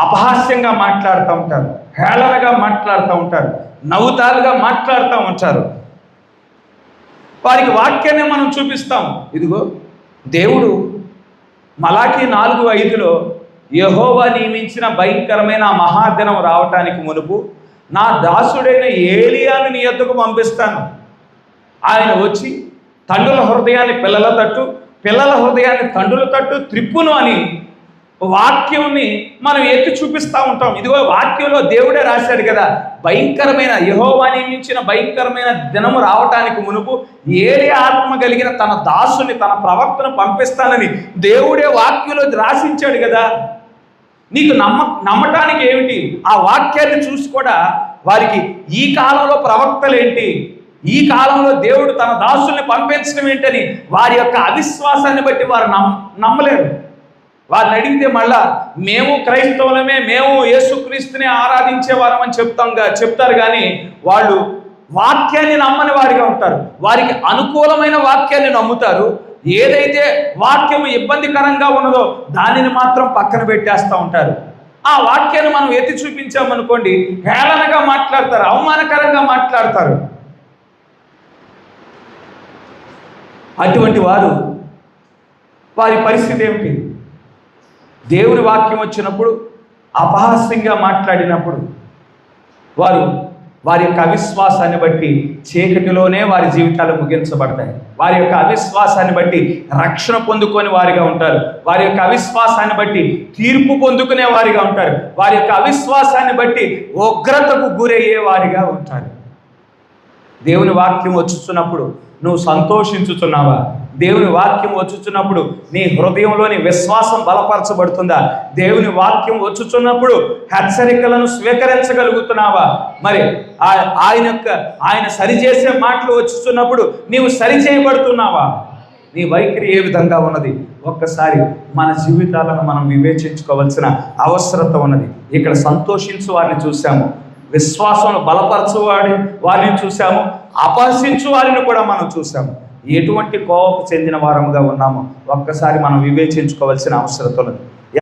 అపహాస్యంగా మాట్లాడుతూ ఉంటారు, హేళనగా మాట్లాడుతూ ఉంటారు, నవ్వుతాలుగా మాట్లాడుతూ ఉంటారు. వారికి వాక్యాన్ని మనం చూపిస్తాం. ఇదిగో దేవుడు మలాకీ 4:5లో యెహోవా నియమించిన భయంకరమైన ఆ మహాదినం రావటానికి మునుపు నా దాసుడైన ఏలియాను నీ యొద్దకు పంపిస్తాను. ఆయన వచ్చి తండ్రుల హృదయాన్ని పిల్లల తట్టు, పిల్లల హృదయాన్ని తండ్రుల తట్టు త్రిప్పును అని వాక్యంని మనం ఎత్తి చూపిస్తూ ఉంటాం. ఇదిగో వాక్యంలో దేవుడే రాశాడు కదా, భయంకరమైన యెహోవా నియమించిన భయంకరమైన దినము రావటానికి మునుపు ఏలియా ఆత్మ కలిగిన తన దాసుని, తన ప్రవక్తను పంపిస్తానని దేవుడే వాక్యంలో రాసించాడు కదా. నీకు నమ్మటానికి ఏమిటి? ఆ వాక్యాన్ని చూసి కూడా వారికి ఈ కాలంలో ప్రవక్తలేంటి, ఈ కాలంలో దేవుడు తన దాసుల్ని పంపించడం ఏంటని వారి యొక్క అవిశ్వాసాన్ని బట్టి వారు నమ్మలేరు. వారిని అడిగితే మళ్ళా మేము క్రైస్తవులమే, మేము యేసుక్రీస్తుని ఆరాధించేవారమని చెప్తారు కానీ వాళ్ళు వాక్యాన్ని నమ్మని వారిగా ఉంటారు. వారికి అనుకూలమైన వాక్యాన్ని నమ్ముతారు. ఏదైతే వాక్యము ఇబ్బందికరంగా ఉన్నదో దానిని మాత్రం పక్కన పెట్టేస్తూ ఉంటారు. ఆ వాక్యాన్ని మనం ఎత్తి చూపించామనుకోండి, హేళనగా మాట్లాడతారు, అవమానకరంగా మాట్లాడతారు. అటువంటి వారి పరిస్థితి ఏమిటి? దేవుని వాక్యం వచ్చినప్పుడు అపహాస్యంగా మాట్లాడినప్పుడు వారి యొక్క అవిశ్వాసాన్ని బట్టి చీకటిలోనే వారి జీవితాలు ముగించబడతాయి. వారి యొక్క అవిశ్వాసాన్ని బట్టి రక్షణ పొందుకొని వారిగా ఉంటారు. వారి యొక్క అవిశ్వాసాన్ని బట్టి తీర్పు పొందుకునే వారిగా ఉంటారు. వారి యొక్క అవిశ్వాసాన్ని బట్టి ఉగ్రతకు గురయ్యే వారిగా ఉంటారు. దేవుని వాక్యం వచ్చుచున్నప్పుడు నువ్వు సంతోషించుచున్నావా? దేవుని వాక్యం వచ్చుచున్నప్పుడు నీ హృదయంలోని విశ్వాసం బలపరచబడుతుందా? దేవుని వాక్యం వచ్చుచున్నప్పుడు హెచ్చరికలను స్వీకరించగలుగుతున్నావా? మరి ఆయన సరిచేసే మాటలు వచ్చుచున్నప్పుడు నీవు సరిచేయబడుతున్నావా? నీ వైఖరి ఏ విధంగా ఉన్నది? ఒక్కసారి మన జీవితాలను మనం వివేచించుకోవాల్సిన అవసరత ఉన్నది. ఇక్కడ సంతోషించు వారిని చూసాము, విశ్వాసంలో బలపరచు వారిని చూసాము, అపహసించు వారిని కూడా మనం చూసాము. ఎటువంటి కోపం చెందిన వారముగా ఉన్నామో ఒక్కసారి మనం వివేచించుకోవాల్సిన అవసరం ఉన్నది.